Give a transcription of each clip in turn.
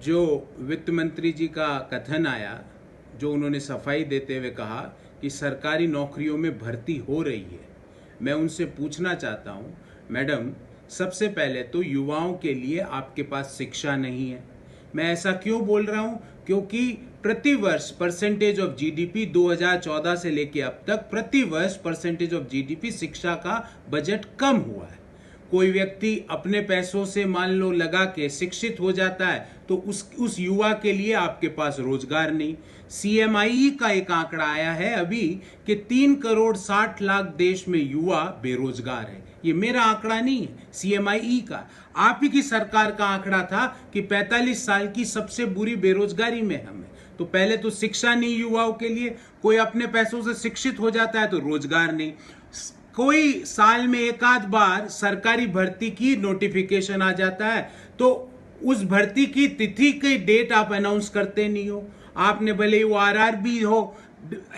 जो वित्त मंत्री जी का कथन आया, जो उन्होंने सफाई देते हुए कहा कि सरकारी नौकरियों में भर्ती हो रही है, मैं उनसे पूछना चाहता हूं, मैडम, सबसे पहले तो युवाओं के लिए आपके पास शिक्षा नहीं है। मैं ऐसा क्यों बोल रहा हूं? क्योंकि प्रतिवर्ष परसेंटेज ऑफ जीडीपी 2014 से लेके अब तक प्रतिवर्ष परसेंटेज ऑफ जीडीपी शिक्षा का बजट कम हुआ है। कोई व्यक्ति अपने पैसों से मान लो लगा के शिक्षित हो जाता है तो उस युवा के लिए आपके पास रोजगार नहीं। सीएमआई का एक आंकड़ा आया है अभी कि 3 करोड़ 60 लाख देश में युवा बेरोजगार है। ये मेरा आंकड़ा नहीं है, सीएमआई का। आप ही की सरकार का आंकड़ा था कि 45 साल की सबसे बुरी बेरोजगारी में हम है। तो पहले तो शिक्षा नहीं युवाओं के लिए, कोई अपने पैसों से शिक्षित हो जाता है तो रोजगार नहीं। कोई साल में एक आध बार सरकारी भर्ती की नोटिफिकेशन आ जाता है तो उस भर्ती की तिथि की डेट आप अनाउंस करते नहीं हो। आपने भले वो आरआरबी हो,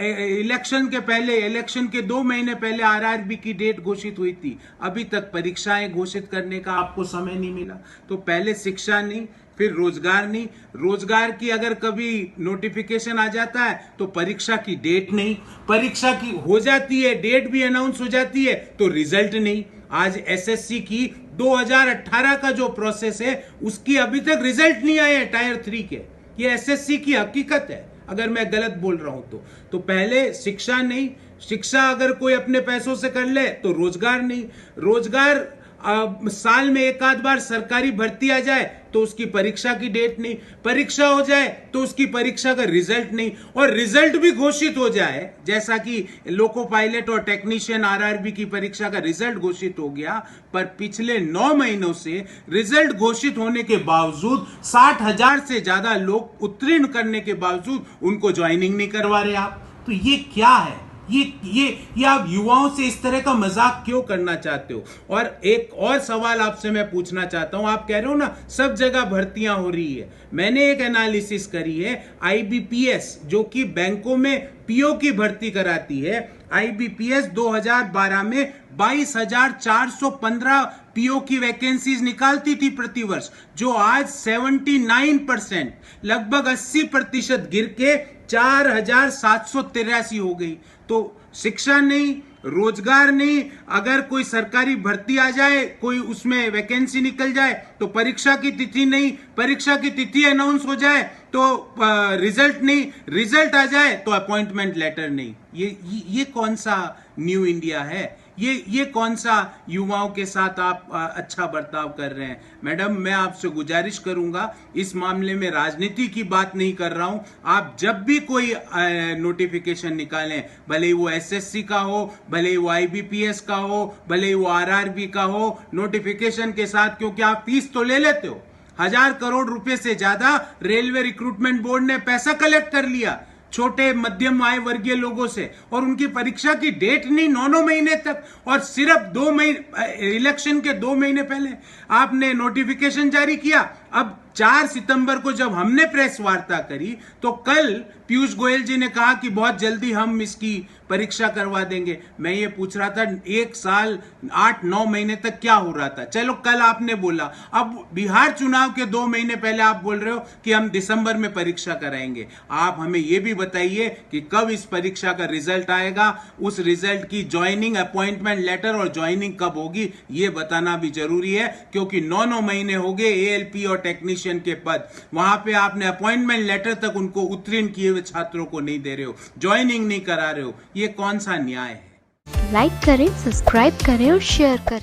इलेक्शन के पहले, इलेक्शन के 2 महीने पहले आरआरबी की डेट घोषित हुई थी, अभी तक परीक्षाएं घोषित करने का आपको समय नहीं मिला। तो पहले शिक्षा नहीं, फिर रोजगार नहीं। रोजगार की अगर कभी नोटिफिकेशन आ जाता है तो परीक्षा की डेट नहीं, परीक्षा की हो जाती है, डेट भी अनाउंस हो जाती है तो रिजल्ट नहीं। आज एसएससी की 2018 का जो प्रोसेस है उसकी अभी तक रिजल्ट नहीं आए टायर 3 के। ये एसएससी की हकीकत है, अगर मैं गलत बोल रहा हूं तो पहले शिक्षा नहीं, शिक्षा अगर कोई अपने पैसों से कर ले तो रोजगार नहीं। रोजगार साल में एक आध बार सरकारी भर्ती आ जाए तो उसकी परीक्षा की डेट नहीं, परीक्षा हो जाए तो उसकी परीक्षा का रिजल्ट नहीं, और रिजल्ट भी घोषित हो जाए, जैसा कि लोको पायलट और टेक्नीशियन आरआरबी की परीक्षा का रिजल्ट घोषित हो गया, पर पिछले 9 महीनों से रिजल्ट घोषित होने के बावजूद 60,000 से ज्यादा लोग उत्तीर्ण करने के बावजूद उनको ज्वाइनिंग नहीं करवा रहे आप। तो ये क्या है? ये आप युवाओं से इस तरह का मजाक क्यों करना चाहते हो? और एक और सवाल आपसे मैं पूछना चाहता हूं, आप कह रहे हो ना सब जगह भर्तियां हो रही है। मैंने एक एनालिसिस करी है, आईबीपीएस जो कि बैंकों में पीओ की भर्ती कराती है, आईबीपीएस 2012 में 22,415 पीओ की वैकेंसीज निकालती थी प्रतिवर्ष, जो आज 79%, लगभग 80% गिर के 4,783 हो गई। तो शिक्षा नहीं, रोजगार नहीं, अगर कोई सरकारी भर्ती आ जाए, कोई उसमें वैकेंसी निकल जाए तो परीक्षा की तिथि नहीं, परीक्षा की तिथि अनाउंस हो जाए तो रिजल्ट नहीं, रिजल्ट आ जाए तो अपॉइंटमेंट लेटर नहीं। ये कौन सा न्यू इंडिया है? ये कौन सा युवाओं के साथ आप अच्छा बर्ताव कर रहे हैं? मैडम, मैं आपसे गुजारिश करूंगा, इस मामले में राजनीति की बात नहीं कर रहा हूं। आप जब भी कोई नोटिफिकेशन निकालें, भले ही वो एसएससी का हो, भले ही वो आईबीपीएस का हो, भले ही वो आरआरबी का हो, नोटिफिकेशन के साथ, क्योंकि आप फीस तो ले लेते हो। 1,000 करोड़ रुपए से ज्यादा रेलवे रिक्रूटमेंट बोर्ड ने पैसा कलेक्ट कर लिया छोटे मध्यम आय वर्गीय लोगों से, और उनकी परीक्षा की डेट नहीं 9 महीने तक, और सिर्फ 2 महीने, इलेक्शन के 2 महीने पहले आपने नोटिफिकेशन जारी किया। अब 4 सितंबर को जब हमने प्रेस वार्ता करी तो कल पीयूष गोयल जी ने कहा कि बहुत जल्दी हम इसकी परीक्षा करवा देंगे। मैं ये पूछ रहा था, 1 साल 8-9 महीने तक क्या हो रहा था? चलो कल आपने बोला, अब बिहार चुनाव के 2 महीने पहले आप बोल रहे हो कि हम दिसंबर में परीक्षा कराएंगे। आप हमें ये भी बताइए कि कब इस परीक्षा का रिजल्ट आएगा, उस रिजल्ट की ज्वाइनिंग, अपॉइंटमेंट लेटर और ज्वाइनिंग कब होगी, ये बताना भी जरूरी है, क्योंकि 9 महीने हो गए एएलपी और टेक्नीशियन के पद, वहां पे आपने अपॉइंटमेंट लेटर तक उनको उत्तीर्ण किए हुए छात्रों को नहीं दे रहे हो, ज्वाइनिंग नहीं करा रहे हो। ये कौन सा न्याय है? लाइक करें, सब्सक्राइब करें और शेयर करें।